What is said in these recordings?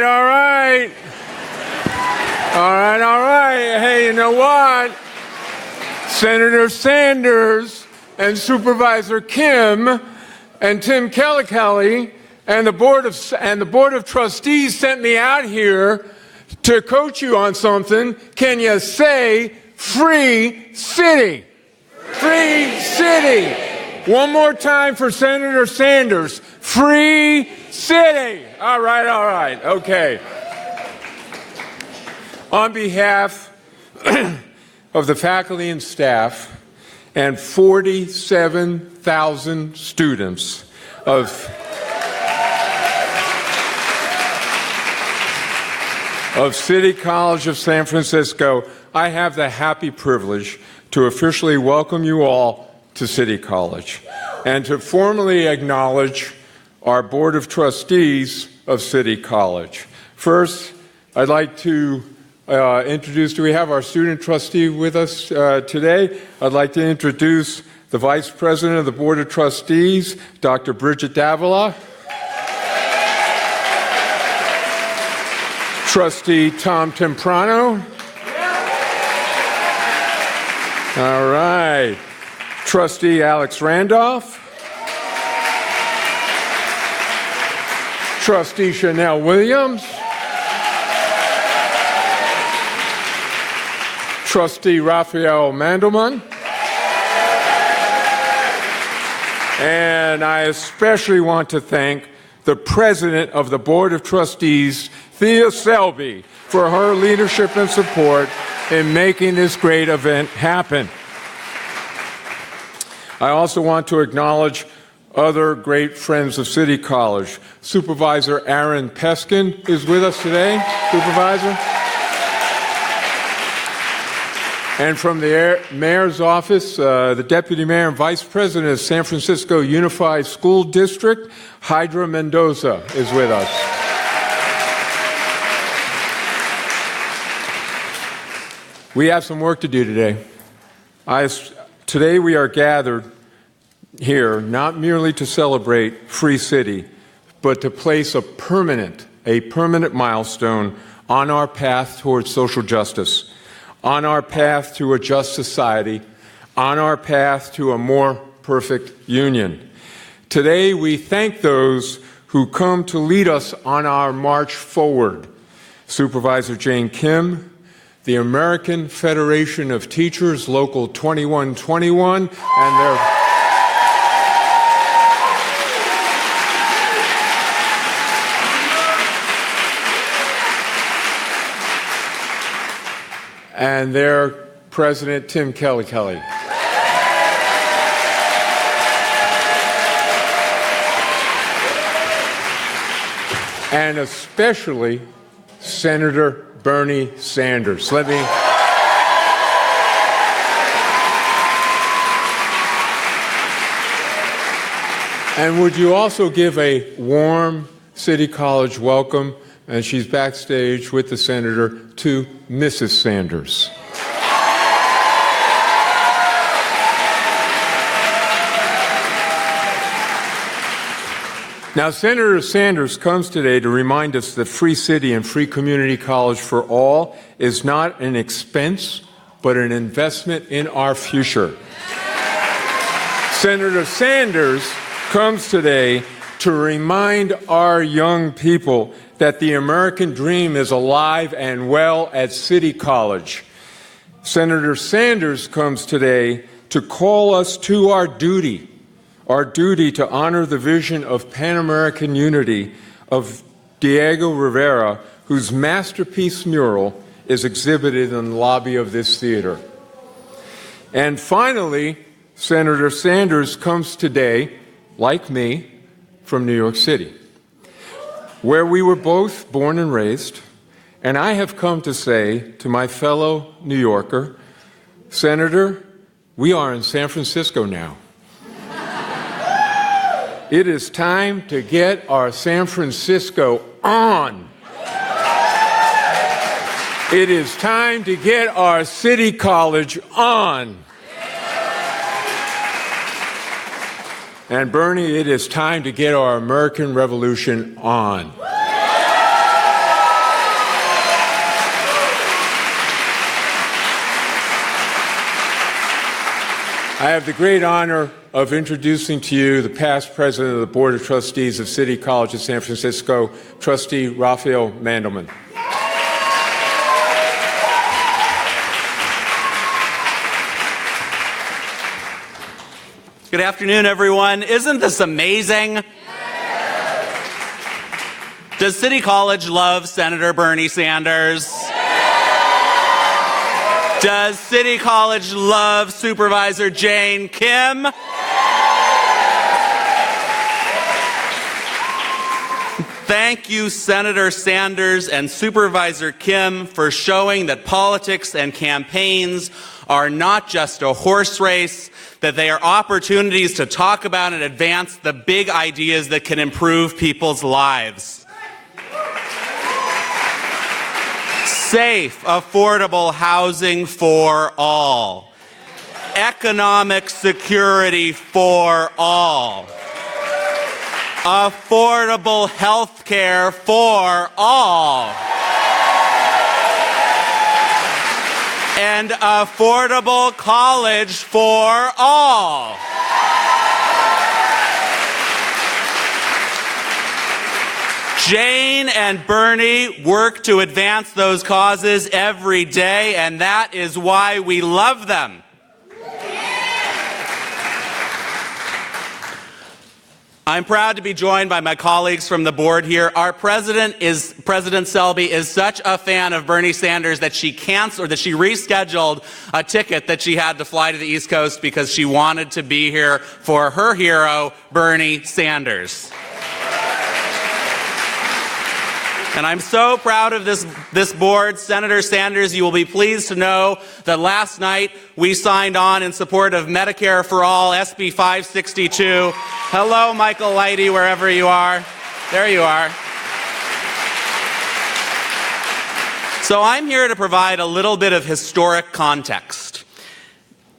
right, all right. All right. Hey, you know what? Senator Sanders and Supervisor Kim and Tim Kelly and the Board of Trustees sent me out here to coach you on something. Can you say free city? Free city. One more time for Senator Sanders. Free city. All right. Okay. On behalf of the faculty and staff and 47,000 students of City College of San Francisco, I have the happy privilege to officially welcome you all to City College and to formally acknowledge our Board of Trustees of City College. First, I'd like to introduce, do we have our student trustee with us today? I'd like to introduce the Vice President of the Board of Trustees, Dr. Bridget Davila. Trustee Tom Temprano. All right. Trustee Alex Randolph. Trustee Chanel Williams. Trustee Raphael Mandelman. And I especially want to thank the President of the Board of Trustees, Thea Selby, for her leadership and support in making this great event happen. I also want to acknowledge other great friends of City College. Supervisor Aaron Peskin is with us today. Supervisor. And from the Mayor's Office, the Deputy Mayor and Vice President of San Francisco Unified School District, Hydra Mendoza, is with us. We have some work to do today. Today we are gathered here not merely to celebrate Free City, but to place a permanent milestone on our path towards social justice, on our path to a just society, on our path to a more perfect union. Today we thank those who come to lead us on our march forward. Supervisor Jane Kim, the American Federation of Teachers, Local 2121, and their President, Tim Kelly. And especially Senator Bernie Sanders. And would you also give a warm City College welcome, and she's backstage with the Senator, to Mrs. Sanders. Now, Senator Sanders comes today to remind us that Free City and Free Community College for All is not an expense, but an investment in our future. Senator Sanders comes today to remind our young people that the American dream is alive and well at City College. Senator Sanders comes today to call us to our duty to honor the vision of Pan-American unity of Diego Rivera, whose masterpiece mural is exhibited in the lobby of this theater. And finally, Senator Sanders comes today, like me, from New York City, where we were both born and raised, and I have come to say to my fellow New Yorker, Senator, we are in San Francisco now. It is time to get our San Francisco on. It is time to get our City College on. And Bernie, it is time to get our American Revolution on. I have the great honor of introducing to you the past president of the Board of Trustees of City College of San Francisco, Trustee Raphael Mandelman. Good afternoon, everyone. Isn't this amazing? Does City College love Senator Bernie Sanders? Does City College love Supervisor Jane Kim? Thank you, Senator Sanders and Supervisor Kim, for showing that politics and campaigns are not just a horse race, that they are opportunities to talk about and advance the big ideas that can improve people's lives. Safe, affordable housing for all. Economic security for all. Affordable health care for all. And affordable college for all. Jane and Bernie work to advance those causes every day, and that is why we love them. I'm proud to be joined by my colleagues from the board here. Our President Selby is such a fan of Bernie Sanders that she rescheduled a ticket that she had to fly to the East Coast because she wanted to be here for her hero, Bernie Sanders. And I'm so proud of this board. Senator Sanders, you will be pleased to know that last night we signed on in support of Medicare for All, SB 562. Hello, Michael Lighty, wherever you are. There you are. So I'm here to provide a little bit of historic context.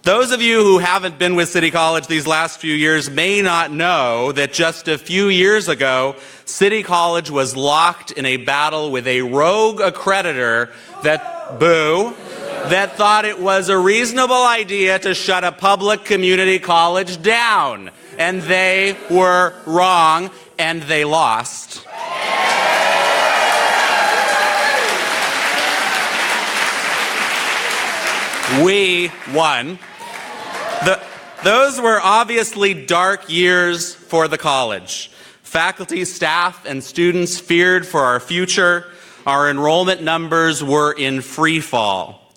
Those of you who haven't been with City College these last few years may not know that just a few years ago, City College was locked in a battle with a rogue accreditor that thought it was a reasonable idea to shut a public community college down. And they were wrong, and they lost. We won. Those were obviously dark years for the college. Faculty, staff, and students feared for our future. Our enrollment numbers were in free fall.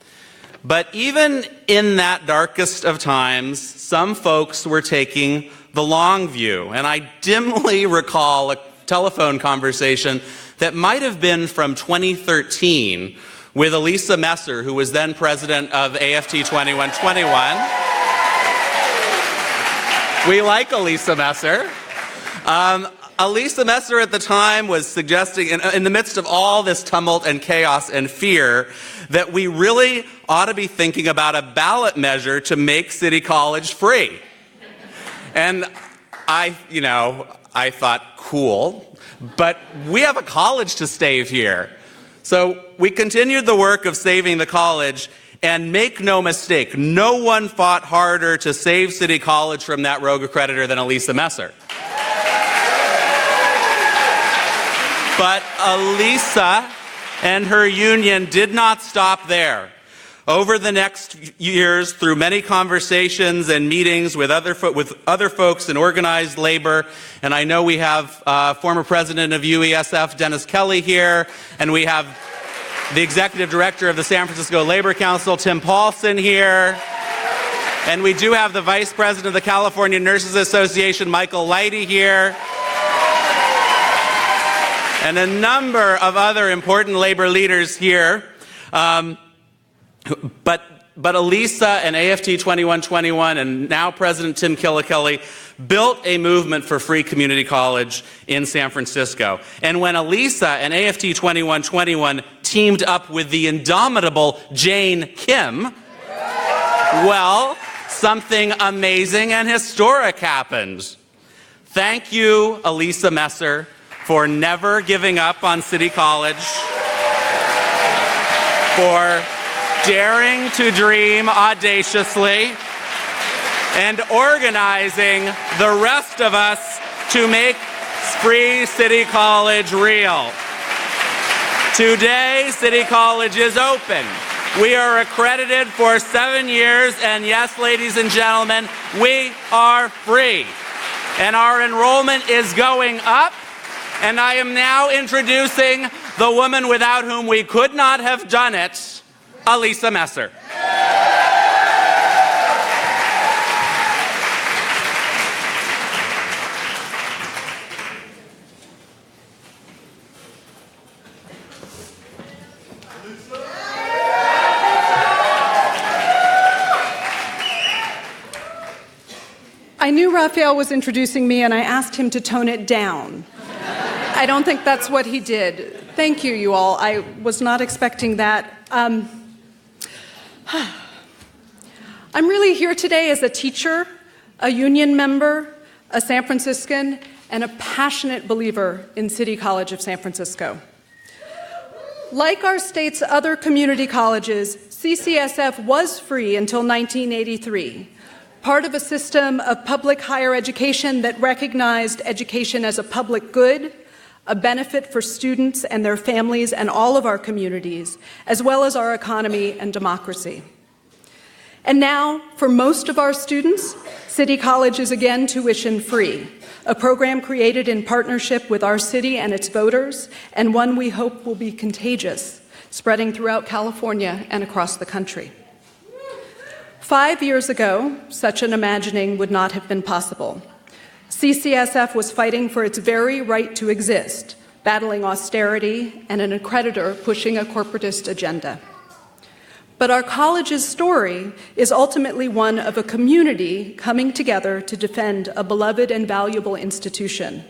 But even in that darkest of times, some folks were taking the long view. And I dimly recall a telephone conversation that might have been from 2013 with Elisa Messer, who was then president of AFT 2121. We like Elisa Messer. Elisa Messer at the time was suggesting, in the midst of all this tumult and chaos and fear, that we really ought to be thinking about a ballot measure to make City College free. And I thought, cool, but we have a college to save here. So we continued the work of saving the college. And make no mistake, no one fought harder to save City College from that rogue accreditor than Elisa Messer. But Elisa and her union did not stop there. Over the next years, through many conversations and meetings with other folks in organized labor, and I know we have former president of UESF, Dennis Kelly, here, and we have the executive director of the San Francisco Labor Council, Tim Paulson, here. And we do have the vice president of the California Nurses Association, Michael Lighty, here. And a number of other important labor leaders here. But Elisa and AFT 2121 and now President Tim Killikelly built a movement for free community college in San Francisco. And when Elisa and AFT 2121 teamed up with the indomitable Jane Kim, well, something amazing and historic happened. Thank you, Elisa Messer, for never giving up on City College, for daring to dream audaciously, and organizing the rest of us to make free City College real. Today, City College is open. We are accredited for 7 years, and yes, ladies and gentlemen, we are free. And our enrollment is going up, and I am now introducing the woman without whom we could not have done it, Alisa Messer. I knew Raphael was introducing me, and I asked him to tone it down. I don't think that's what he did. Thank you, you all. I was not expecting that. I'm really here today as a teacher, a union member, a San Franciscan, and a passionate believer in City College of San Francisco. Like our state's other community colleges, CCSF was free until 1983. Part of a system of public higher education that recognized education as a public good, a benefit for students and their families and all of our communities, as well as our economy and democracy. And now, for most of our students, City College is again tuition-free, a program created in partnership with our city and its voters, and one we hope will be contagious, spreading throughout California and across the country. 5 years ago, such an imagining would not have been possible. CCSF was fighting for its very right to exist, battling austerity and an accreditor pushing a corporatist agenda. But our college's story is ultimately one of a community coming together to defend a beloved and valuable institution,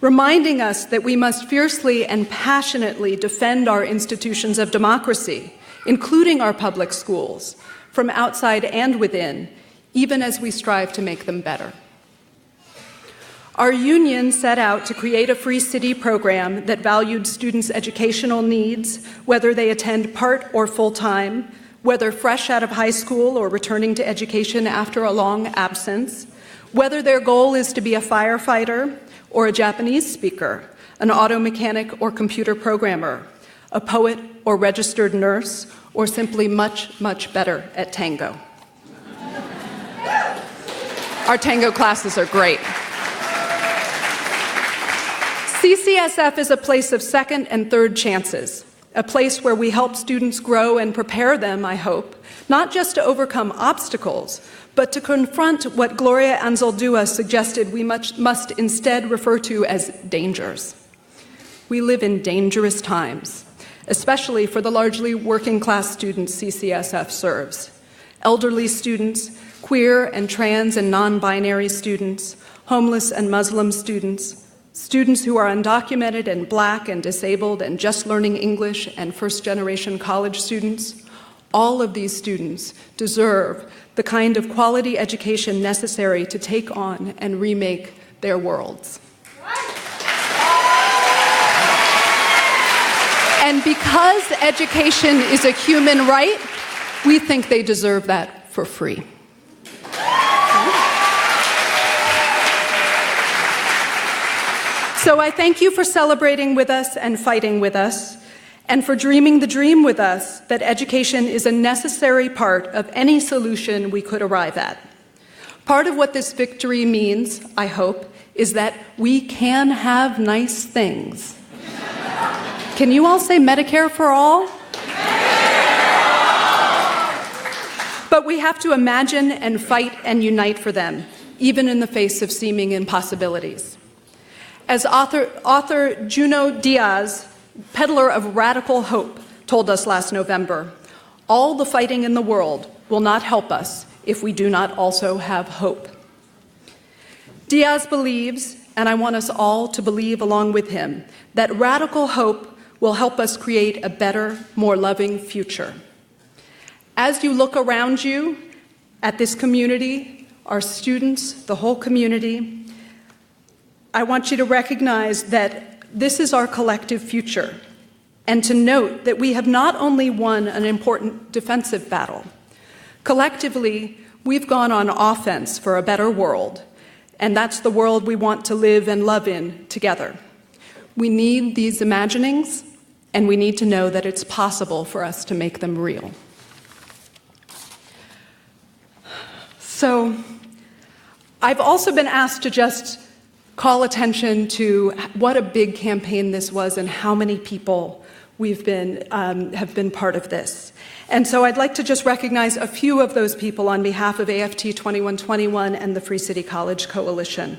reminding us that we must fiercely and passionately defend our institutions of democracy, including our public schools, from outside and within, even as we strive to make them better. Our union set out to create a free city program that valued students' educational needs, whether they attend part or full-time, whether fresh out of high school or returning to education after a long absence, whether their goal is to be a firefighter or a Japanese speaker, an auto mechanic or computer programmer, a poet or registered nurse, or simply much, much better at tango. Our tango classes are great. CCSF is a place of second and third chances, a place where we help students grow and prepare them, I hope, not just to overcome obstacles, but to confront what Gloria Anzaldúa suggested we must instead refer to as dangers. We live in dangerous times, especially for the largely working-class students CCSF serves. Elderly students, queer and trans and non-binary students, homeless and Muslim students, students who are undocumented and Black and disabled and just learning English, and first-generation college students. All of these students deserve the kind of quality education necessary to take on and remake their worlds. And because education is a human right, we think they deserve that for free. So I thank you for celebrating with us and fighting with us, and for dreaming the dream with us that education is a necessary part of any solution we could arrive at. Part of what this victory means, I hope, is that we can have nice things. Can you all say Medicare for all? But we have to imagine and fight and unite for them, even in the face of seeming impossibilities. As author Junot Díaz, peddler of radical hope, told us last November, all the fighting in the world will not help us if we do not also have hope. Díaz believes, and I want us all to believe along with him, that radical hope will help us create a better, more loving future. As you look around you at this community, our students, the whole community, I want you to recognize that this is our collective future, and to note that we have not only won an important defensive battle. Collectively, we've gone on offense for a better world, and that's the world we want to live and love in together. We need these imaginings, and we need to know that it's possible for us to make them real. So, I've also been asked to just call attention to what a big campaign this was and how many people have been part of this. And so I'd like to just recognize a few of those people on behalf of AFT 2121 and the Free City College Coalition.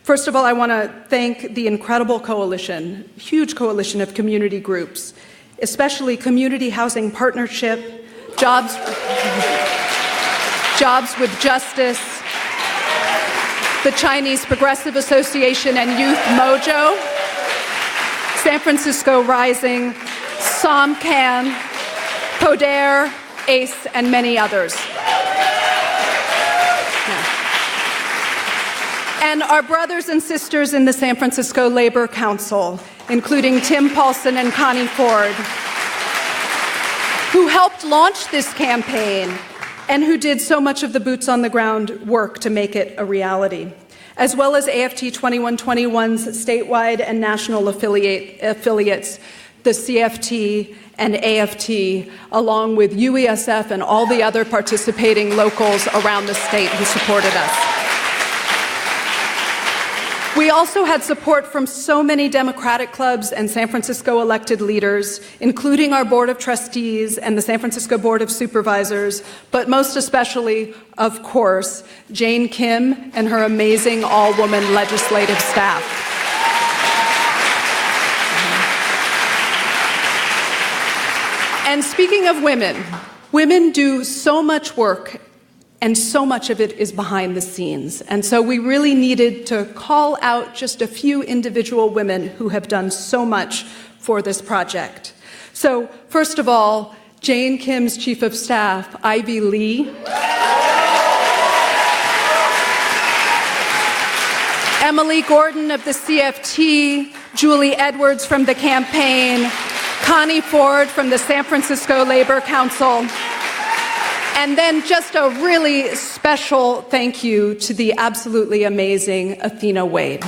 First of all, I want to thank the incredible coalition, huge coalition of community groups, especially Community Housing Partnership, Jobs with Justice, the Chinese Progressive Association and Youth Mojo, San Francisco Rising, SOMCAN, Coder, ACE, and many others. And our brothers and sisters in the San Francisco Labor Council, including Tim Paulson and Connie Ford, who helped launch this campaign and who did so much of the boots on the ground work to make it a reality, as well as AFT 2121's statewide and national affiliates, the CFT and AFT, along with UESF and all the other participating locals around the state who supported us. We also had support from so many Democratic clubs and San Francisco elected leaders, including our Board of Trustees and the San Francisco Board of Supervisors, but most especially, of course, Jane Kim and her amazing all-woman legislative staff. And speaking of women, women do so much work, and so much of it is behind the scenes. And so we really needed to call out just a few individual women who have done so much for this project. So first of all, Jane Kim's Chief of Staff, Ivy Lee. Emily Gordon of the CFT, Julie Edwards from the campaign, Connie Ford from the San Francisco Labor Council, and then just a really special thank you to the absolutely amazing Athena Wade.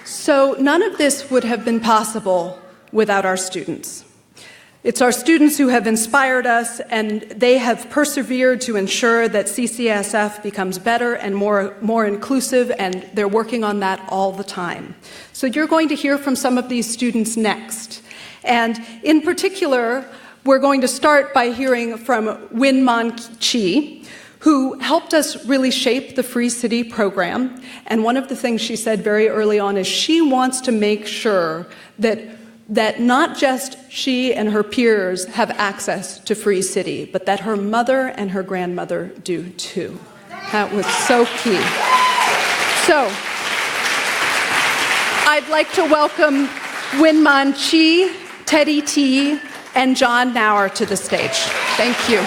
So none of this would have been possible without our students. It's our students who have inspired us, and they have persevered to ensure that CCSF becomes better and more inclusive, and they're working on that all the time. So you're going to hear from some of these students next. And in particular, we're going to start by hearing from Win-Man Chi, who helped us really shape the Free City program. And one of the things she said very early on is she wants to make sure that not just she and her peers have access to Free City, but that her mother and her grandmother do too. That was so key. So, I'd like to welcome Win-Man Chi, Teddy T, and John Nauer to the stage. Thank you.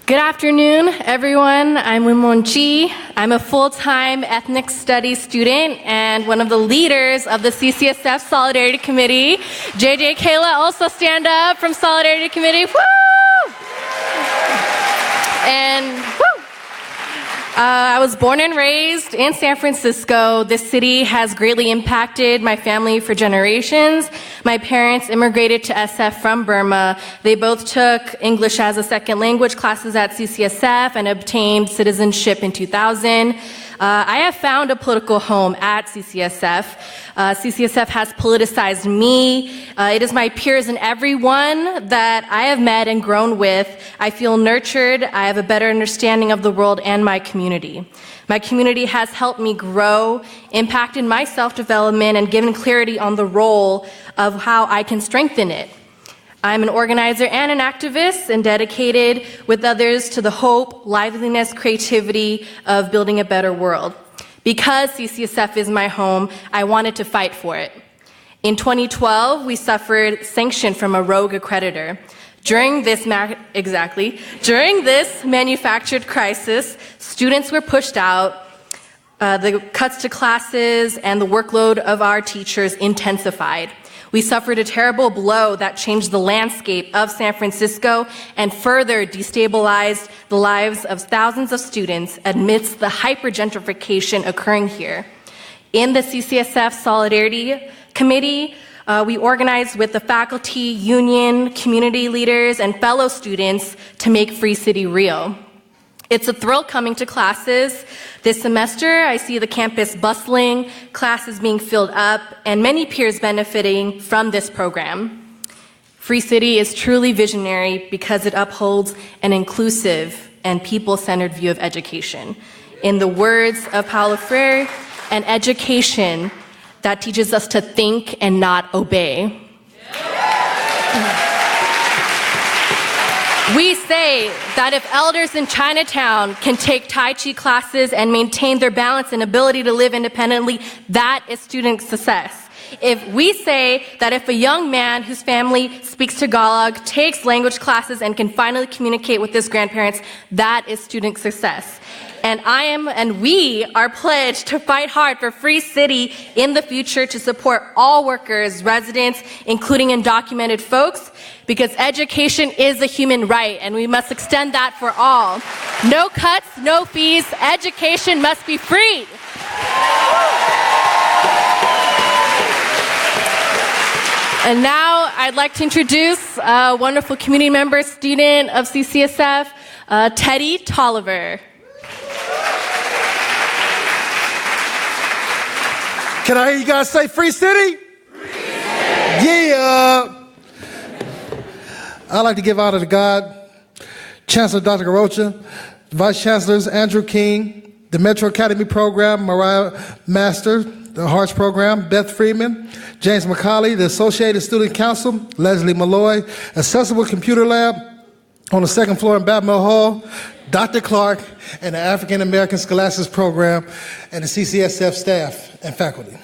Good afternoon, everyone. I'm Win-Man Chi. I'm a full-time ethnic studies student and one of the leaders of the CCSF Solidarity Committee. JJ Kayla, also stand up from Solidarity Committee. Woo! And woo! I was born and raised in San Francisco. This city has greatly impacted my family for generations. My parents immigrated to SF from Burma. They both took English as a second language classes at CCSF and obtained citizenship in 2000. I have found a political home at CCSF. CCSF has politicized me. It is my peers and everyone that I have met and grown with. I feel nurtured. I have a better understanding of the world and my community. My community has helped me grow, impacted my self-development, and given clarity on the role of how I can strengthen it. I'm an organizer and an activist and dedicated with others to the hope, liveliness, creativity of building a better world. Because CCSF is my home, I wanted to fight for it. In 2012, we suffered sanction from a rogue accreditor. During this manufactured crisis, students were pushed out, the cuts to classes and the workload of our teachers intensified. We suffered a terrible blow that changed the landscape of San Francisco and further destabilized the lives of thousands of students amidst the hyper-gentrification occurring here. In the CCSF Solidarity Committee, we organized with the faculty, union, community leaders, and fellow students to make Free City real. It's a thrill coming to classes. This semester, I see the campus bustling, classes being filled up, and many peers benefiting from this program. Free City is truly visionary because it upholds an inclusive and people-centered view of education. In the words of Paulo Freire, an education that teaches us to think and not obey. We say that if elders in Chinatown can take Tai Chi classes and maintain their balance and ability to live independently, that is student success. If we say that if a young man whose family speaks Tagalog takes language classes and can finally communicate with his grandparents, that is student success. And we are pledged to fight hard for Free City in the future to support all workers, residents, including undocumented folks, because education is a human right, and we must extend that for all. No cuts, no fees, education must be free. And now I'd like to introduce a wonderful community member, student of CCSF, Teddy Tolliver. Can I hear you guys say Free City? Free City. Yeah. I'd like to give honor to God, Chancellor Dr. Garocha, Vice Chancellors Andrew King, the Metro Academy Program, Mariah Master, the Harsh Program, Beth Freeman, James McCauley, the Associated Student Council, Leslie Malloy, Accessible Computer Lab on the second floor in Batmill Hall, Dr. Clark, and the African American Scholastics Program, and the CCSF staff and faculty.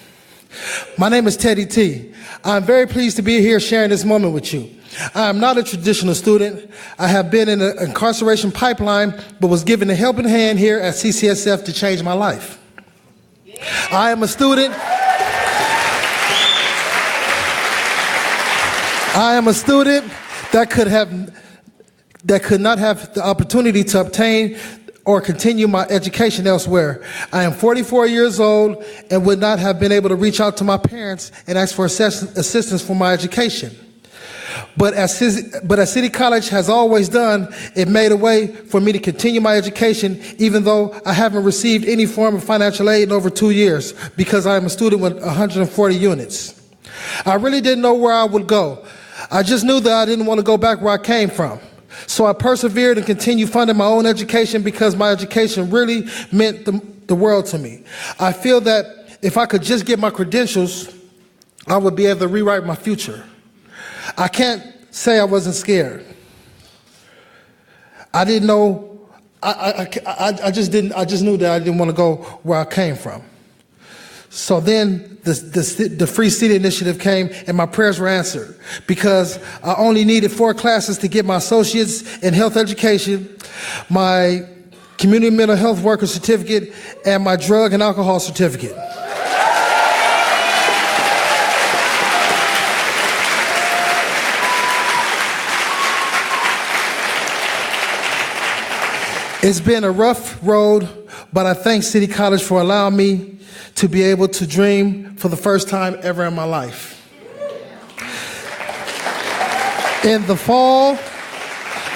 My name is Teddy T. I'm very pleased to be here sharing this moment with you. I am not a traditional student. I have been in an incarceration pipeline, but was given a helping hand here at CCSF to change my life. I am a student. that could not have the opportunity to obtain or continue my education elsewhere. I am 44 years old and would not have been able to reach out to my parents and ask for assistance for my education. But as City College has always done, it made a way for me to continue my education, even though I haven't received any form of financial aid in over 2 years, because I am a student with 140 units. I really didn't know where I would go. I just knew that I didn't want to go back where I came from. So I persevered and continued funding my own education because my education really meant the world to me. I feel that if I could just get my credentials, I would be able to rewrite my future. I can't say I wasn't scared. I didn't know, I just knew that I didn't want to go where I came from. So then the Free City Initiative came and my prayers were answered because I only needed 4 classes to get my associates in health education, my community mental health worker certificate, and my drug and alcohol certificate. It's been a rough road, but I thank City College for allowing me to be able to dream for the first time ever in my life. In the fall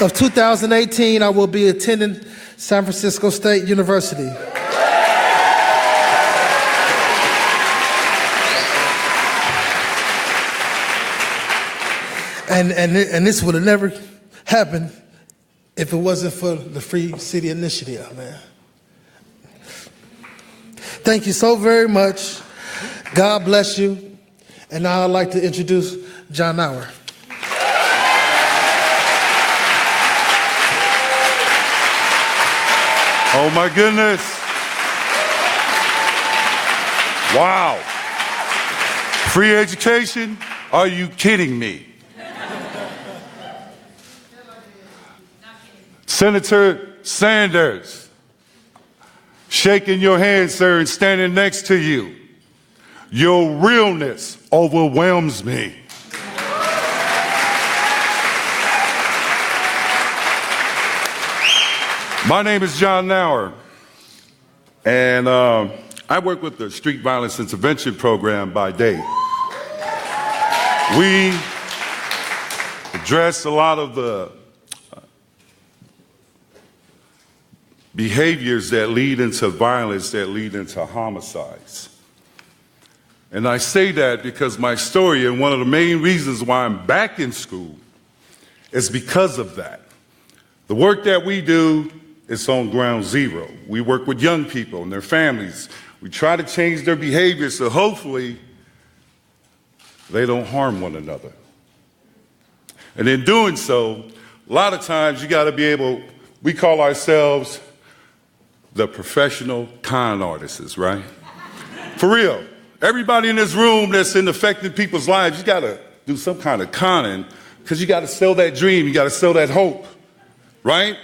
of 2018, I will be attending San Francisco State University. And this would have never happened if it wasn't for the Free City Initiative, man. Thank you so very much. God bless you. And now I'd like to introduce John Nauer. Oh my goodness. Wow. Free education? Are you kidding me? Senator Sanders, shaking your hand, sir, and standing next to you. Your realness overwhelms me. My name is John Nauer, and I work with the Street Violence Intervention Program by day. We address a lot of the behaviors that lead into violence, that lead into homicides. And I say that because my story, and one of the main reasons why I'm back in school, is because of that. The work that we do is on ground zero. We work with young people and their families. We try to change their behavior so hopefully they don't harm one another. And in doing so, a lot of times you got to be able, we call ourselves the professional con artists, right? For real. Everybody in this room that's in affecting people's lives, you got to do some kind of conning because you got to sell that dream. You got to sell that hope, right?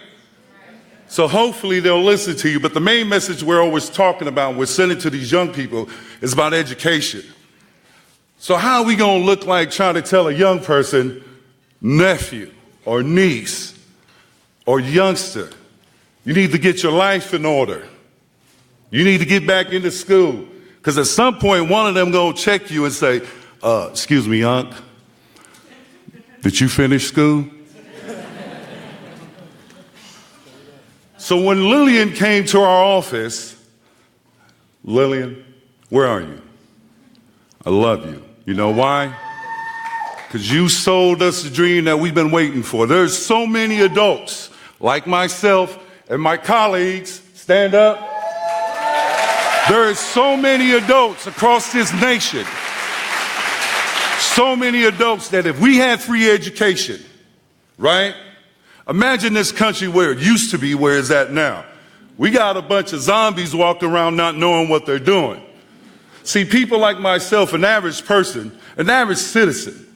So hopefully they'll listen to you. But the main message we're always talking about, we're sending to these young people, is about education. So how are we going to look like trying to tell a young person, nephew or niece or youngster, you need to get your life in order. You need to get back into school. Because at some point, one of them going to check you and say, excuse me, Unc, did you finish school? So when Lillian came to our office, Lillian, where are you? I love you. You know why? Because you sold us the dream that we've been waiting for. There's so many adults like myself and my colleagues, stand up. There are so many adults across this nation, so many adults that if we had free education, right? Imagine this country where it used to be, where it's at now. We got a bunch of zombies walking around not knowing what they're doing. See, people like myself, an average person, an average citizen,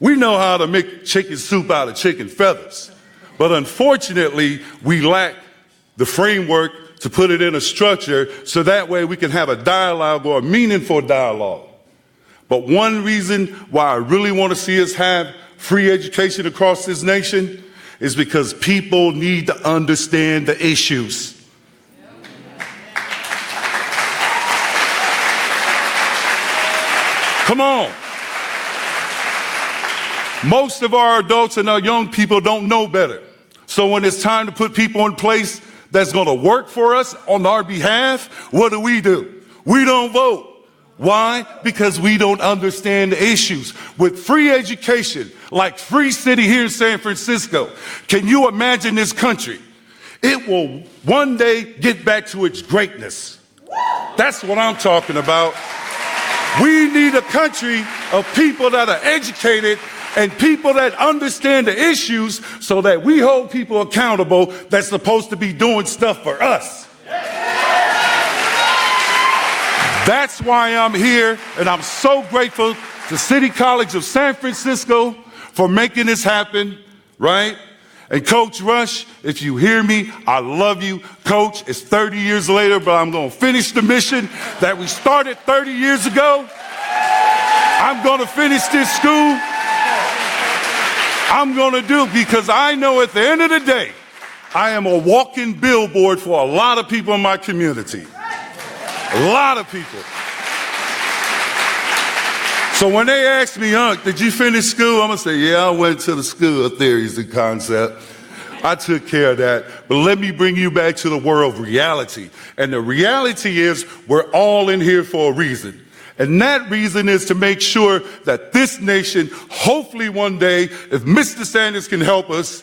we know how to make chicken soup out of chicken feathers. But unfortunately, we lack the framework to put it in a structure so that way we can have a dialogue or a meaningful dialogue. But one reason why I really want to see us have free education across this nation is because people need to understand the issues. Come on. Most of our adults and our young people don't know better. So when it's time to put people in place that's going to work for us on our behalf, what do? We don't vote. Why? Because we don't understand the issues. With free education, like Free City here in San Francisco, can you imagine this country? It will one day get back to its greatness. That's what I'm talking about. We need a country of people that are educated and people that understand the issues so that we hold people accountable that's supposed to be doing stuff for us. That's why I'm here, and I'm so grateful to City College of San Francisco for making this happen, right? And Coach Rush, if you hear me, I love you. Coach, it's 30 years later, but I'm going to finish the mission that we started 30 years ago. I'm going to finish this school. I'm going to do it because I know at the end of the day, I am a walking billboard for a lot of people in my community. A lot of people. So when they ask me, Unc, did you finish school? I'm going to say, yeah, I went to the School of Theories and Concept. I took care of that. But let me bring you back to the world of reality. And the reality is we're all in here for a reason. And that reason is to make sure that this nation, hopefully one day, if Mr. Sanders can help us,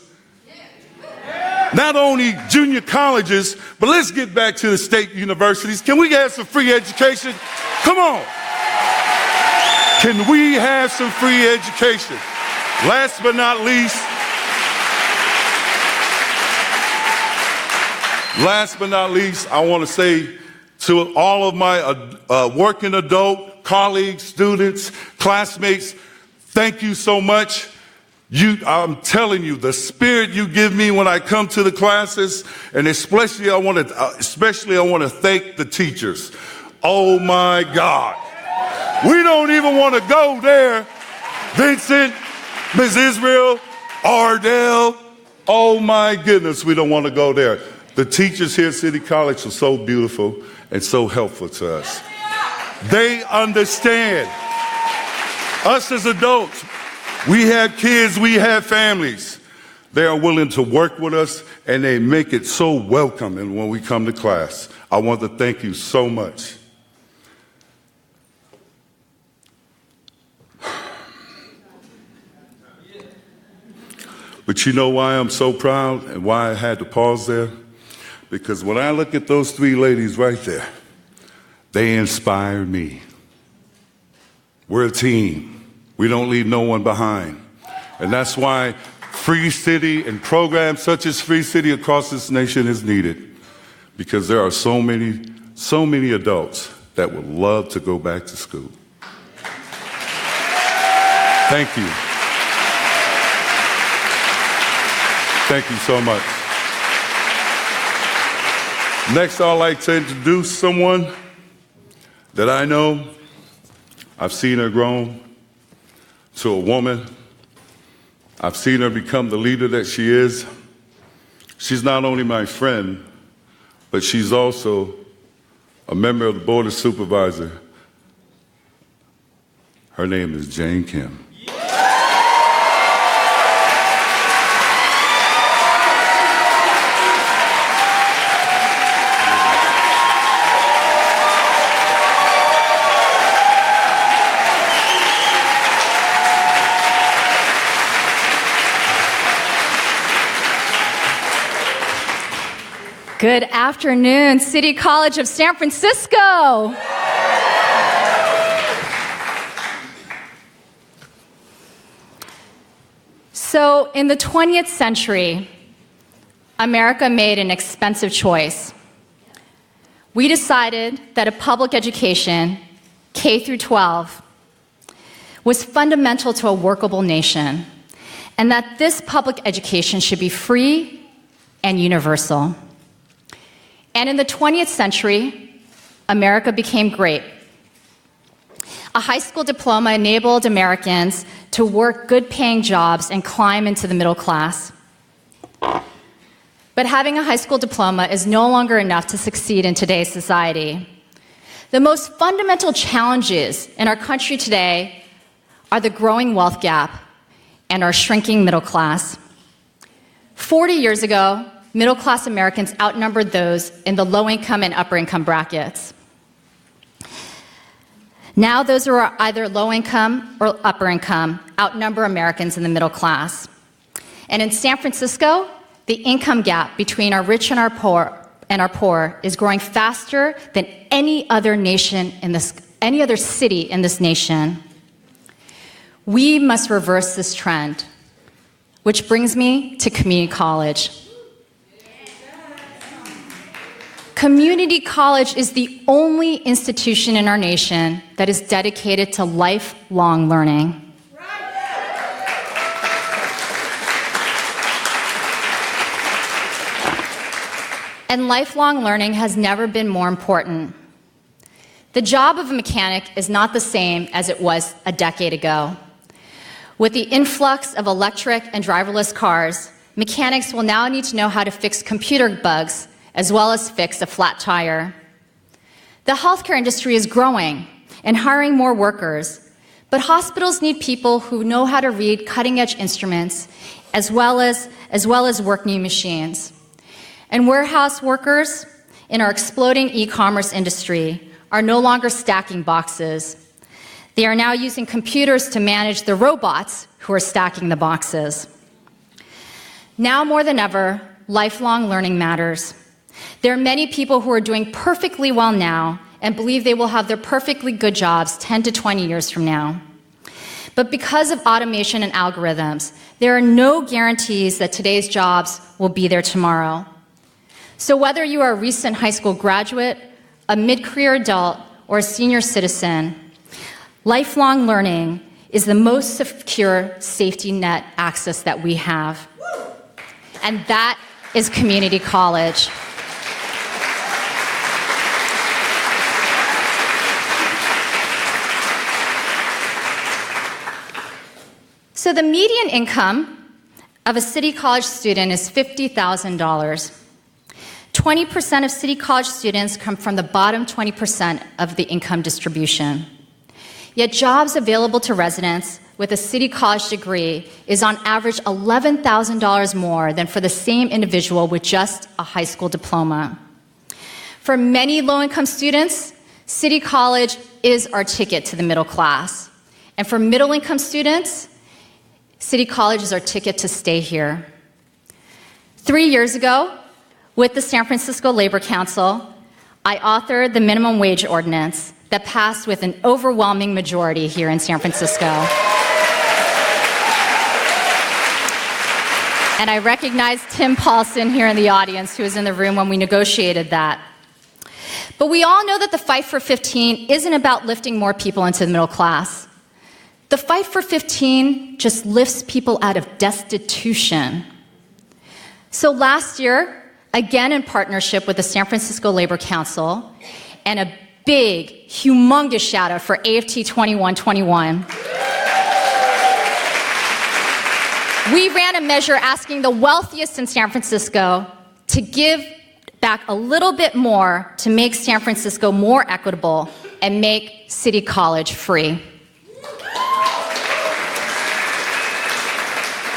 not only junior colleges, but let's get back to the state universities. Can we have some free education? Come on. Can we have some free education? Last but not least, I want to say to all of my working adult colleagues, students, classmates, thank you so much. I'm telling you, the spirit you give me when I come to the classes, and especially I want to thank the teachers. Oh my God. We don't even want to go there. Vincent, Ms. Israel, Ardell. Oh my goodness, we don't want to go there. The teachers here at City College are so beautiful and so helpful to us. They understand. Us as adults, we have kids, we have families. They are willing to work with us, and they make it so welcoming when we come to class. I want to thank you so much. But you know why I'm so proud and why I had to pause there? Because when I look at those three ladies right there, they inspired me. We're a team. We don't leave no one behind. And that's why Free City and programs such as Free City across this nation is needed. Because there are so many adults that would love to go back to school. Thank you. Thank you so much. Next, I'd like to introduce someone that I know. I've seen her grow to a woman. I've seen her become the leader that she is. She's not only my friend, but she's also a member of the Board of Supervisors. Her name is Jane Kim. Good afternoon, City College of San Francisco. So, in the 20th century, America made an expensive choice. We decided that a public education, K through 12, was fundamental to a workable nation, and that this public education should be free and universal. And in the 20th century, America became great. A high school diploma enabled Americans to work good-paying jobs and climb into the middle class. But having a high school diploma is no longer enough to succeed in today's society. The most fundamental challenges in our country today are the growing wealth gap and our shrinking middle class. 40 years ago, middle-class Americans outnumbered those in the low-income and upper-income brackets. Now those who are either low-income or upper-income outnumber Americans in the middle class. And in San Francisco, the income gap between our rich and our poor is growing faster than any other city in this nation. We must reverse this trend, which brings me to community college. Community college is the only institution in our nation that is dedicated to lifelong learning. And lifelong learning has never been more important. The job of a mechanic is not the same as it was a decade ago. With the influx of electric and driverless cars, mechanics will now need to know how to fix computer bugs as well as fix a flat tire. The healthcare industry is growing and hiring more workers, but hospitals need people who know how to read cutting-edge instruments as well as work new machines. And warehouse workers in our exploding e-commerce industry are no longer stacking boxes. They are now using computers to manage the robots who are stacking the boxes. Now more than ever, lifelong learning matters. There are many people who are doing perfectly well now and believe they will have their perfectly good jobs 10 to 20 years from now. But because of automation and algorithms, there are no guarantees that today's jobs will be there tomorrow. So whether you are a recent high school graduate, a mid-career adult, or a senior citizen, Lifelong learning is the most secure safety net access that we have. And that is community college. So the median income of a City College student is $50,000. 20% of City College students come from the bottom 20% of the income distribution. Yet jobs available to residents with a City College degree is on average $11,000 more than for the same individual with just a high school diploma. For many low-income students, City College is our ticket to the middle class. And for middle-income students, City College is our ticket to stay here. 3 years ago, with the San Francisco Labor Council, I authored the minimum wage ordinance that passed with an overwhelming majority here in San Francisco. And I recognize Tim Paulson here in the audience, who was in the room when we negotiated that. But we all know that the fight for 15 isn't about lifting more people into the middle class. The fight for 15 just lifts people out of destitution. So last year, again in partnership with the San Francisco Labor Council, and a big, humongous shout out for AFT 2121, we ran a measure asking the wealthiest in San Francisco to give back a little bit more to make San Francisco more equitable and make City College free.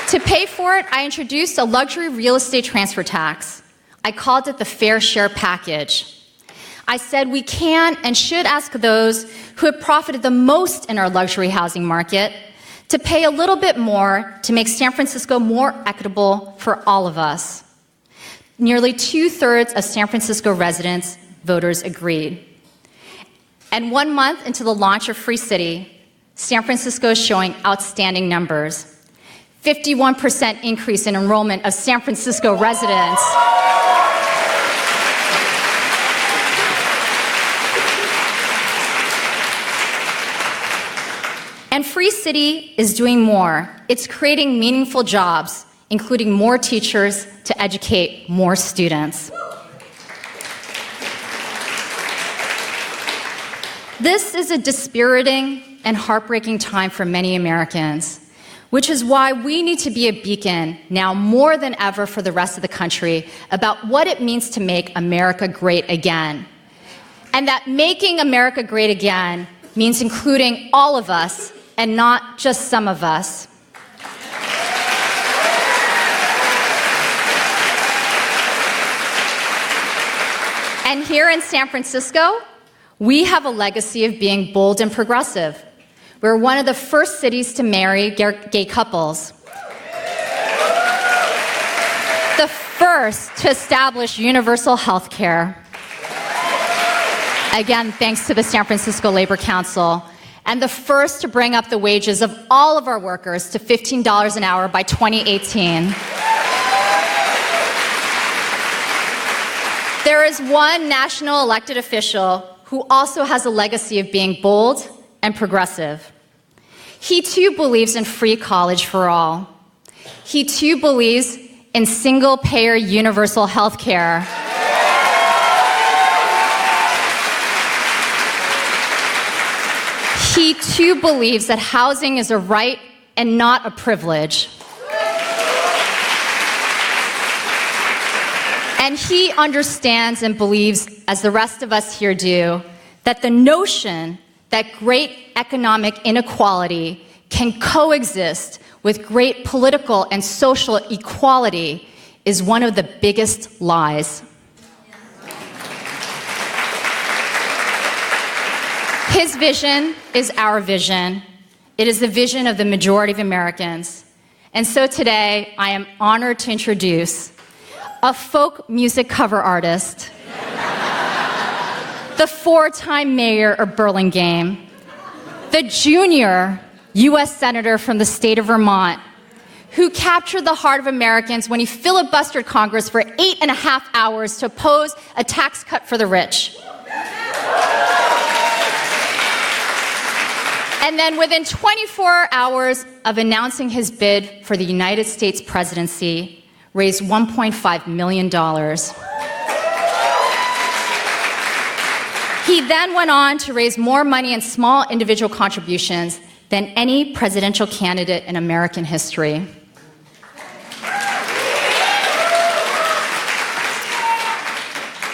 To pay for it, I introduced a luxury real estate transfer tax. I called it the Fair Share Package. I said we can and should ask those who have profited the most in our luxury housing market to pay a little bit more to make San Francisco more equitable for all of us. Nearly 2/3 of San Francisco residents, voters agreed. And 1 month into the launch of Free City, San Francisco is showing outstanding numbers. 51% increase in enrollment of San Francisco residents. And Free City is doing more. It's creating meaningful jobs, including more teachers to educate more students. This is a dispiriting and heartbreaking time for many Americans, which is why we need to be a beacon now more than ever for the rest of the country about what it means to make America great again. And that making America great again means including all of us and not just some of us. And here in San Francisco, we have a legacy of being bold and progressive. We're one of the first cities to marry gay couples. The first to establish universal health care. Again, thanks to the San Francisco Labor Council. And the first to bring up the wages of all of our workers to $15 an hour by 2018. There is one national elected official who also has a legacy of being bold and progressive. He too believes in free college for all. He too believes in single-payer universal health care. He too believes that housing is a right and not a privilege. And he understands and believes, as the rest of us here do, that the notion that great economic inequality can coexist with great political and social equality is one of the biggest lies. His vision is our vision. It is the vision of the majority of Americans. And so today, I am honored to introduce a folk music cover artist, the 4-time mayor of Burlingame, the junior U.S. Senator from the state of Vermont, who captured the heart of Americans when he filibustered Congress for 8.5 hours to oppose a tax cut for the rich. And then within 24 hours of announcing his bid for the United States presidency, raised $1.5 million. He then went on to raise more money in small individual contributions than any presidential candidate in American history.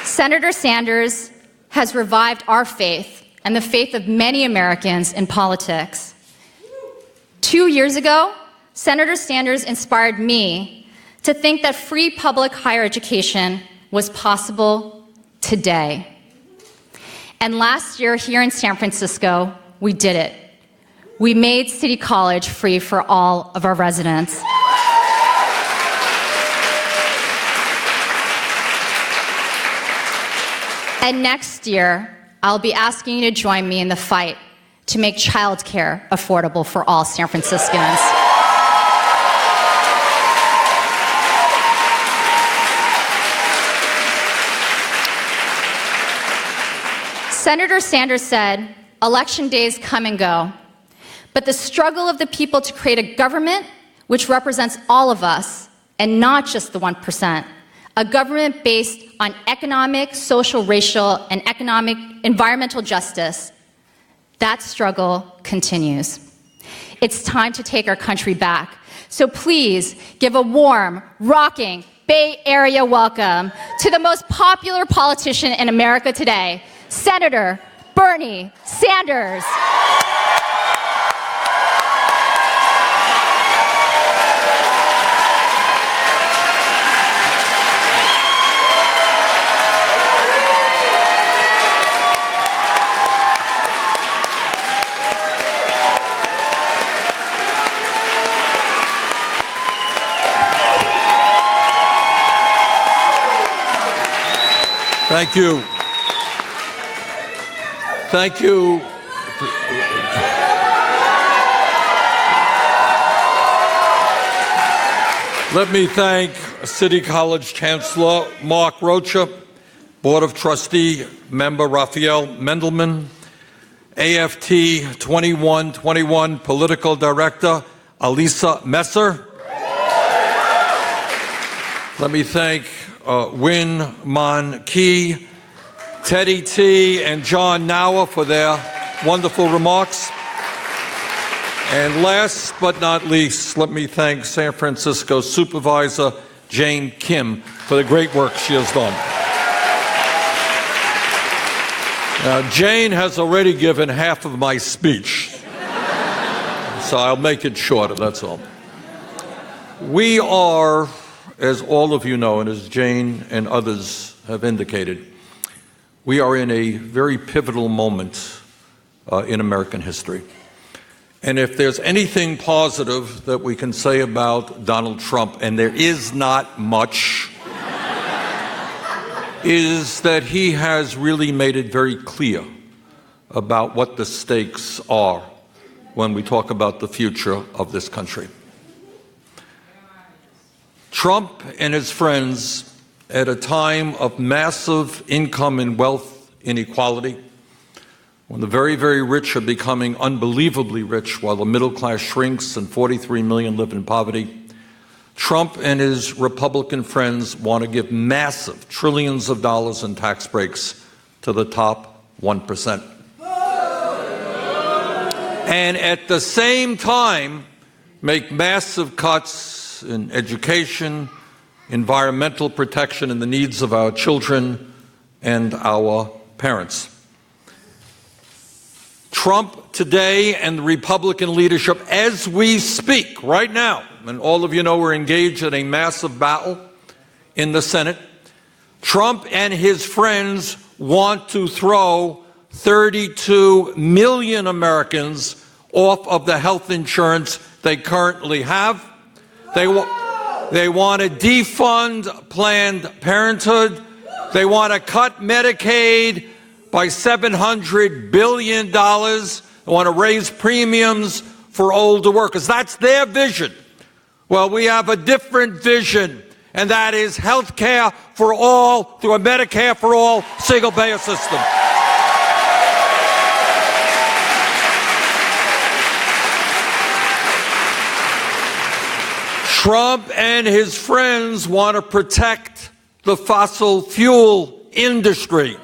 Senator Sanders has revived our faith and the faith of many Americans in politics. 2 years ago, Senator Sanders inspired me to think that free public higher education was possible today. And last year here in San Francisco, we did it. We made City College free for all of our residents. And next year, I'll be asking you to join me in the fight to make childcare affordable for all San Franciscans. Senator Sanders said, election days come and go, but the struggle of the people to create a government which represents all of us and not just the 1%, a government based on economic, social, racial, and environmental justice, that struggle continues. It's time to take our country back. So please give a warm, rocking Bay Area welcome to the most popular politician in America today, Senator Bernie Sanders. Thank you. Thank you. Let me thank City College Chancellor Mark Rocha, Board of Trustee member Raphael Mendelman, AFT 2121 Political Director Alisa Messer. Let me thank Win Mon Key, Teddy T, and John Nauer for their wonderful remarks. And last but not least, let me thank San Francisco Supervisor Jane Kim for the great work she has done. Now, Jane has already given half of my speech, so I'll make it shorter, that's all. We are, as all of you know, and as Jane and others have indicated, we are in a very pivotal moment in American history. And if there's anything positive that we can say about Donald Trump, and there is not much, is that he has really made it very clear about what the stakes are when we talk about the future of this country. Trump and his friends, at a time of massive income and wealth inequality, when the very, very rich are becoming unbelievably rich while the middle class shrinks and 43 million live in poverty, Trump and his Republican friends want to give massive trillions of dollars in tax breaks to the top 1%. And at the same time, make massive cuts in education, environmental protection, and the needs of our children and our parents. Trump today and the Republican leadership, as we speak right now, and all of you know we're engaged in a massive battle in the Senate, Trump and his friends want to throw 32 million Americans off of the health insurance they currently have. They want to defund Planned Parenthood. They want to cut Medicaid by $700 billion. They want to raise premiums for older workers. That's their vision. Well, we have a different vision, and that is health care for all through a Medicare for all single-payer system. Trump and his friends want to protect the fossil fuel industry.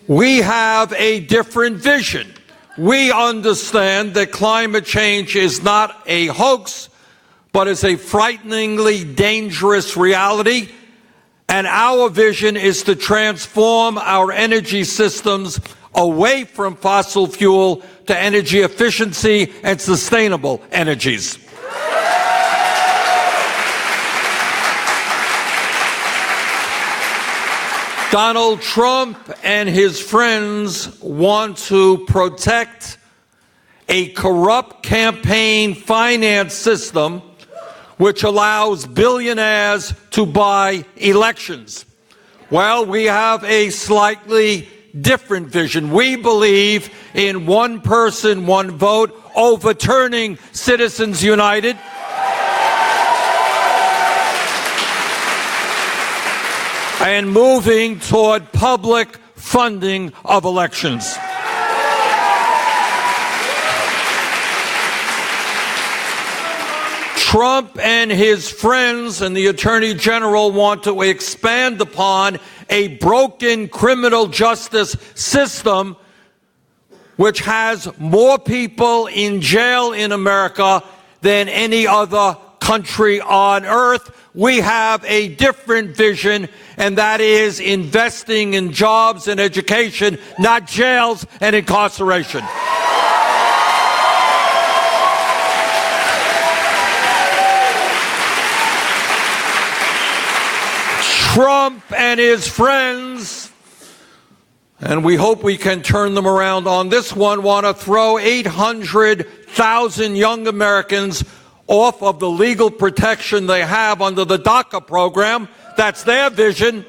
We have a different vision. We understand that climate change is not a hoax, but is a frighteningly dangerous reality. And our vision is to transform our energy systems away from fossil fuel to energy efficiency and sustainable energies. Donald Trump and his friends want to protect a corrupt campaign finance system which allows billionaires to buy elections. Well, we have a slightly different vision. We believe in one person, one vote, overturning Citizens United. And moving toward public funding of elections. Trump and his friends and the Attorney General want to expand upon a broken criminal justice system which has more people in jail in America than any other country on earth. We have a different vision, and that is investing in jobs and education, not jails and incarceration. Trump and his friends, and we hope we can turn them around on this one, want to throw 800,000 young Americans off of the legal protection they have under the DACA program. That's their vision.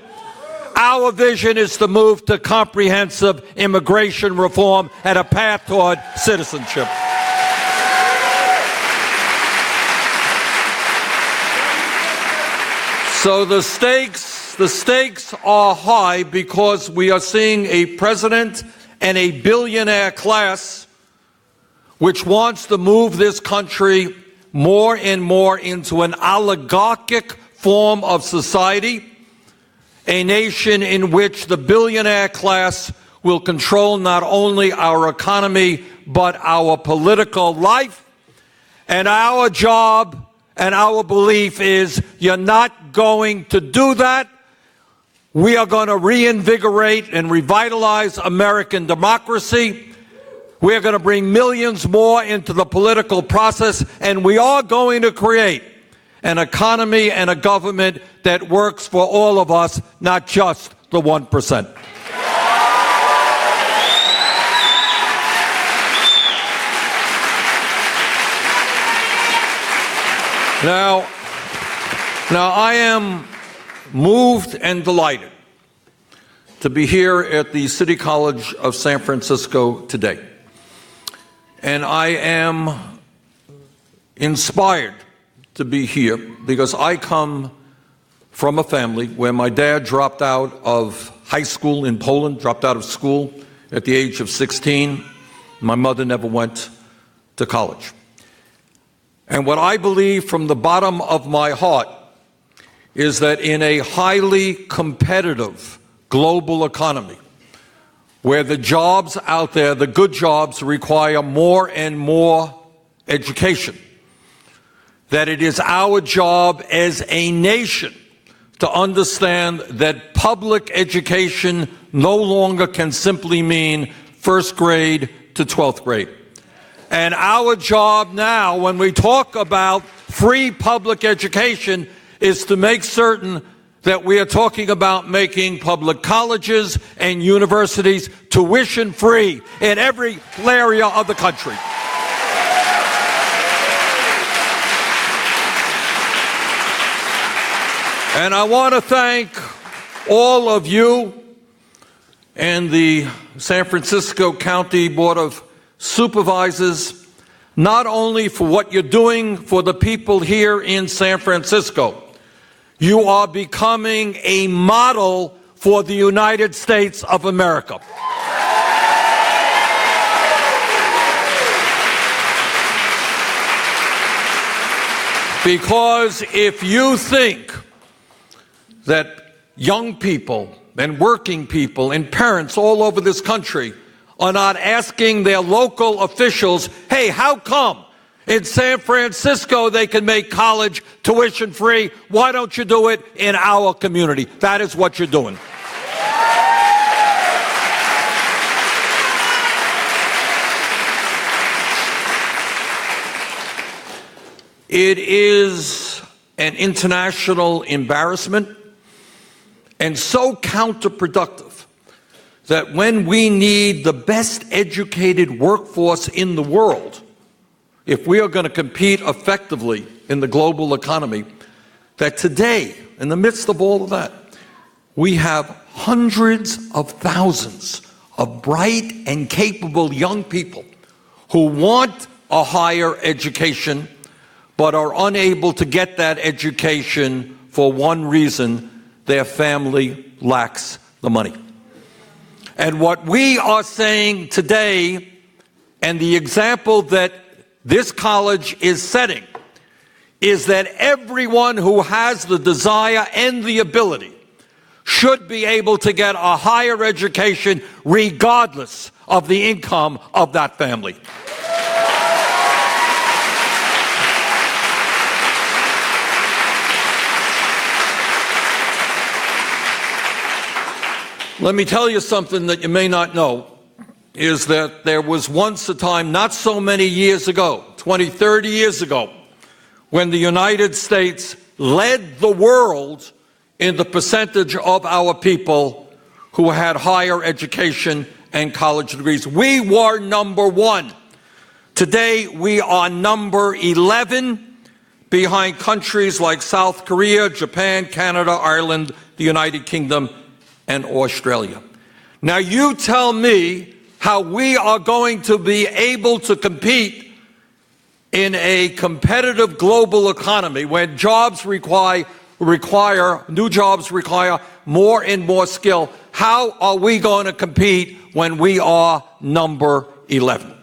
Our vision is to move to comprehensive immigration reform and a path toward citizenship. So the stakes are high because we are seeing a president and a billionaire class which wants to move this country more and more into an oligarchic form of society, a nation in which the billionaire class will control not only our economy, but our political life. And our job and our belief is you're not going to do that. We are going to reinvigorate and revitalize American democracy. We are going to bring millions more into the political process, and we are going to create an economy and a government that works for all of us, not just the 1%. Now I am moved and delighted to be here at the City College of San Francisco today. And I am inspired to be here because I come from a family where my dad dropped out of high school in Poland, dropped out of school at the age of 16. My mother never went to college. And what I believe from the bottom of my heart is that in a highly competitive global economy, where the jobs out there, the good jobs, require more and more education, that it is our job as a nation to understand that public education no longer can simply mean first grade to 12th grade. And our job now, when we talk about free public education, is to make certain that we are talking about making public colleges and universities tuition-free in every area of the country. And I want to thank all of you and the San Francisco County Board of Supervisors, not only for what you're doing for the people here in San Francisco. You are becoming a model for the United States of America. Because if you think that young people and working people and parents all over this country are not asking their local officials, hey, how come in San Francisco they can make college tuition free? Why don't you do it in our community? That is what you're doing. It is an international embarrassment and so counterproductive that when we need the best educated workforce in the world, if we are going to compete effectively in the global economy, that today, in the midst of all of that, we have hundreds of thousands of bright and capable young people who want a higher education but are unable to get that education for one reason: their family lacks the money. And what we are saying today, and the example that this college is setting, is that everyone who has the desire and the ability should be able to get a higher education regardless of the income of that family. Let me tell you something that you may not know, is that there was once a time, not so many years ago, 20, 30 years ago, when the United States led the world in the percentage of our people who had higher education and college degrees. We were number one. Today, we are number 11, behind countries like South Korea, Japan, Canada, Ireland, the United Kingdom, and Australia. Now you tell me how we are going to be able to compete in a competitive global economy when jobs new jobs require more and more skill. How are we going to compete when we are number 11?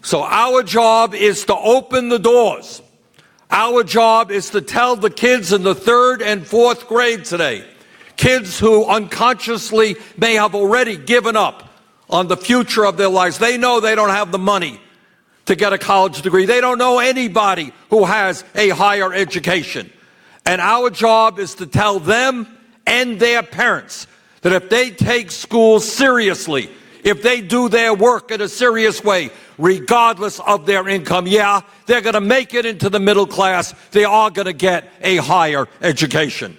So our job is to open the doors. Our job is to tell the kids in the 3rd and 4th grade today, kids who unconsciously may have already given up on the future of their lives. They know they don't have the money to get a college degree. They don't know anybody who has a higher education. And our job is to tell them and their parents that if they take school seriously, if they do their work in a serious way, regardless of their income, yeah, they're going to make it into the middle class. They are going to get a higher education.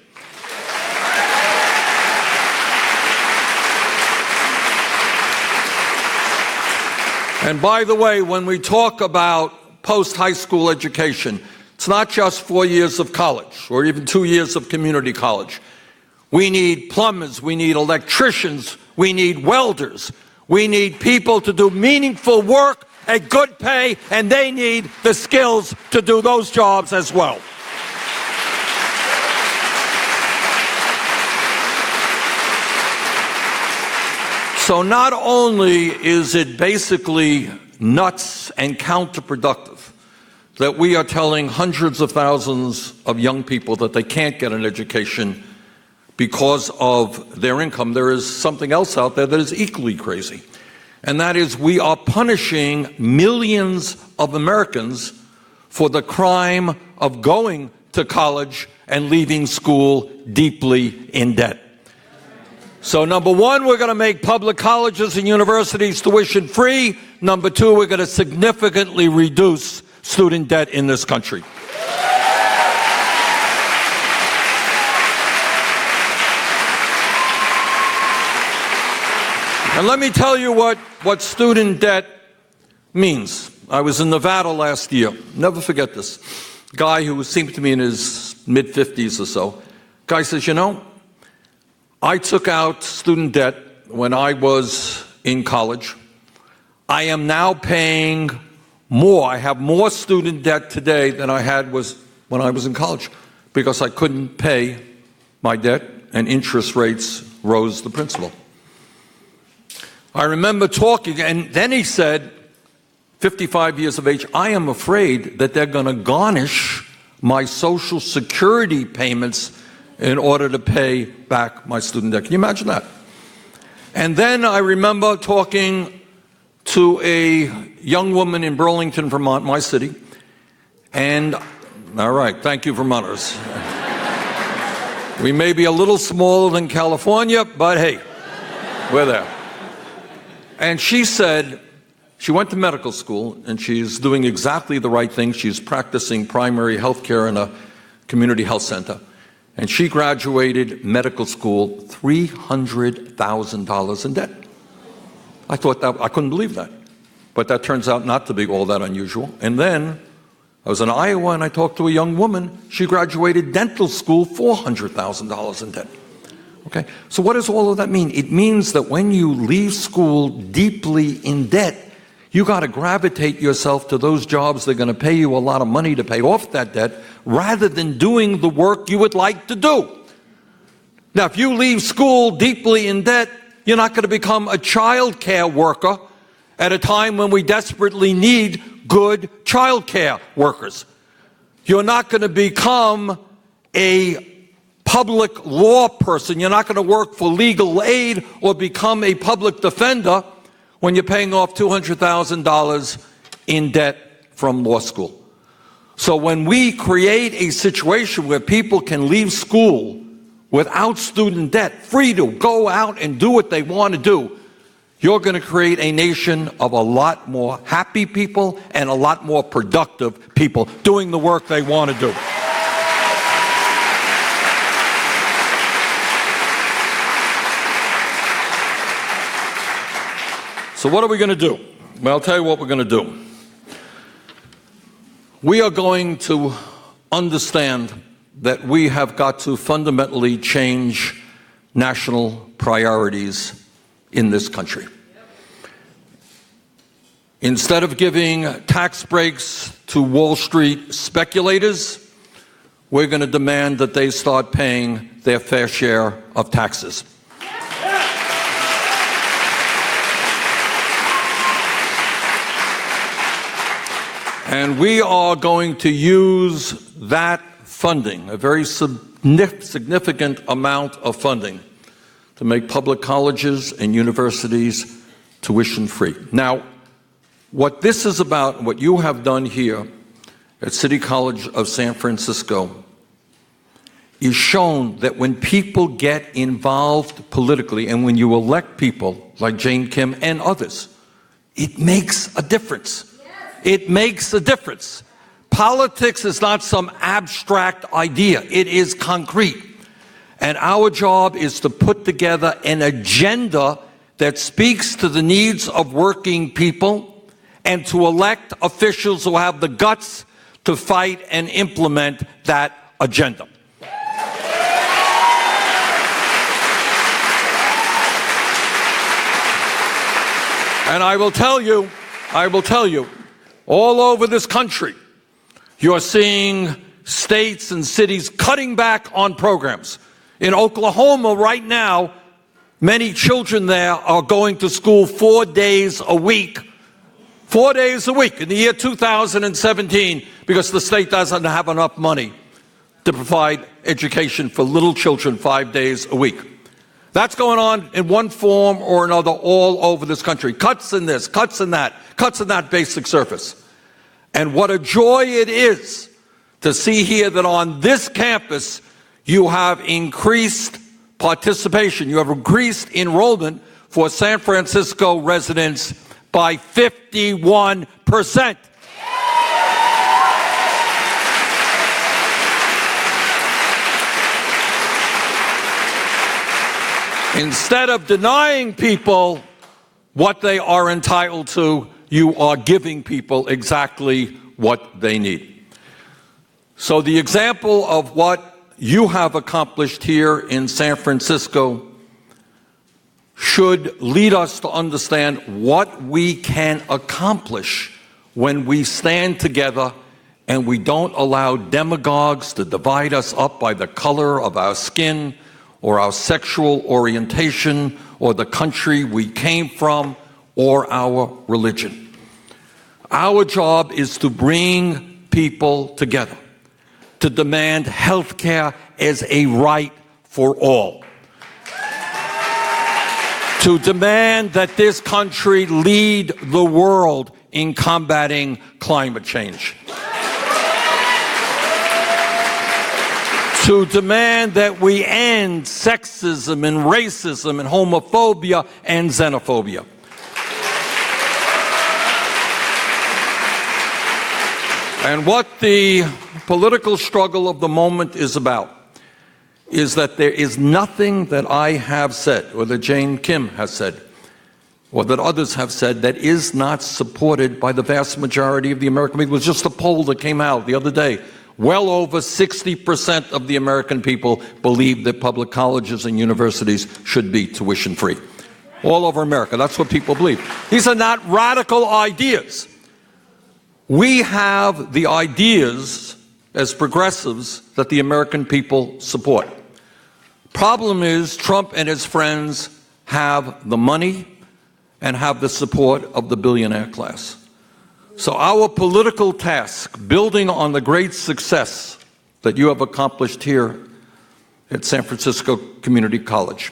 And by the way, when we talk about post-high school education, it's not just 4 years of college or even 2 years of community college. We need plumbers, we need electricians, we need welders, we need people to do meaningful work at good pay, and they need the skills to do those jobs as well. So not only is it basically nuts and counterproductive that we are telling hundreds of thousands of young people that they can't get an education because of their income, there is something else out there that is equally crazy. And that is, we are punishing millions of Americans for the crime of going to college and leaving school deeply in debt. So number one, we're going to make public colleges and universities tuition free. Number two, we're going to significantly reduce student debt in this country. And let me tell you what student debt means. I was in Nevada last year. Never forget this. Guy who seemed to me in his mid-50s or so. Guy says, you know, I took out student debt when I was in college. I am now paying more. I have more student debt today than I had when I was in college because I couldn't pay my debt and interest rates rose the principal. I remember talking, and then he said, 55 years of age, I am afraid that they're going to garnish my Social Security payments in order to pay back my student debt. Can you imagine that? And then I remember talking to a young woman in Burlington, Vermont, my city, and, all right, thank you, Vermonters. We may be a little smaller than California, but hey, we're there. And she said, she went to medical school, and she's doing exactly the right thing. She's practicing primary health care in a community health center. And she graduated medical school $300,000 in debt. I thought that, I couldn't believe that. But that turns out not to be all that unusual. And then I was in Iowa and I talked to a young woman. She graduated dental school, $400,000 in debt. Okay, so what does all of that mean? It means that when you leave school deeply in debt, you got to gravitate yourself to those jobs that are going to pay you a lot of money to pay off that debt, rather than doing the work you would like to do. Now, if you leave school deeply in debt, you're not going to become a child care worker at a time when we desperately need good child care workers. You're not going to become a public law person. You're not going to work for legal aid or become a public defender when you're paying off $200,000 in debt from law school. So when we create a situation where people can leave school without student debt, free to go out and do what they want to do, you're going to create a nation of a lot more happy people and a lot more productive people doing the work they want to do. So what are we going to do? Well, I'll tell you what we're going to do. We are going to understand that we have got to fundamentally change national priorities in this country. Instead of giving tax breaks to Wall Street speculators, we're going to demand that they start paying their fair share of taxes. And we are going to use that funding, a very significant amount of funding, to make public colleges and universities tuition free. Now, what this is about, what you have done here at City College of San Francisco, is shown that when people get involved politically and when you elect people like Jane Kim and others, it makes a difference. It makes a difference. Politics is not some abstract idea. It is concrete. And our job is to put together an agenda that speaks to the needs of working people and to elect officials who have the guts to fight and implement that agenda. And I will tell you, all over this country, you're seeing states and cities cutting back on programs. In Oklahoma right now, many children there are going to school 4 days a week. 4 days a week in the year 2017, because the state doesn't have enough money to provide education for little children 5 days a week. That's going on in one form or another all over this country. Cuts in this, cuts in that basic service. And what a joy it is to see here that on this campus you have increased participation, you have increased enrollment for San Francisco residents by 51%. Instead of denying people what they are entitled to, you are giving people exactly what they need. So the example of what you have accomplished here in San Francisco should lead us to understand what we can accomplish when we stand together and we don't allow demagogues to divide us up by the color of our skin or our sexual orientation or the country we came from or our religion. Our job is to bring people together, to demand health care as a right for all. To demand that this country lead the world in combating climate change. To demand that we end sexism and racism and homophobia and xenophobia. And what the political struggle of the moment is about is that there is nothing that I have said, or that Jane Kim has said, or that others have said, that is not supported by the vast majority of the American people. It was just a poll that came out the other day. Well over 60% of the American people believe that public colleges and universities should be tuition-free. All over America, that's what people believe. These are not radical ideas. We have the ideas as progressives that the American people support. Problem is, Trump and his friends have the money and have the support of the billionaire class. So our political task, building on the great success that you have accomplished here at San Francisco Community College,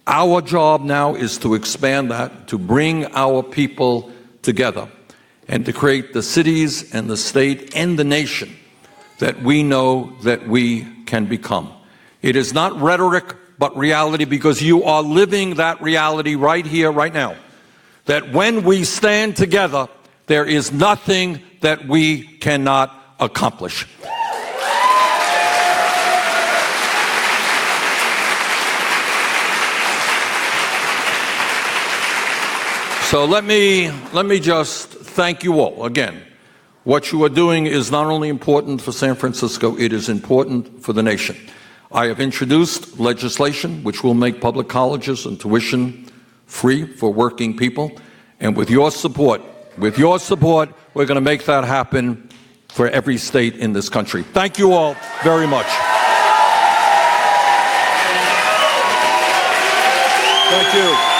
our job now is to expand that, to bring our people together, and to create the cities and the state and the nation that we know that we can become. It is not rhetoric, but reality, because you are living that reality right here, right now. That when we stand together, there is nothing that we cannot accomplish. So let me just thank you all again. What you are doing is not only important for San Francisco, it is important for the nation. I have introduced legislation which will make public colleges and tuition free for working people. And with your support, we're going to make that happen for every state in this country. Thank you all very much. Thank you.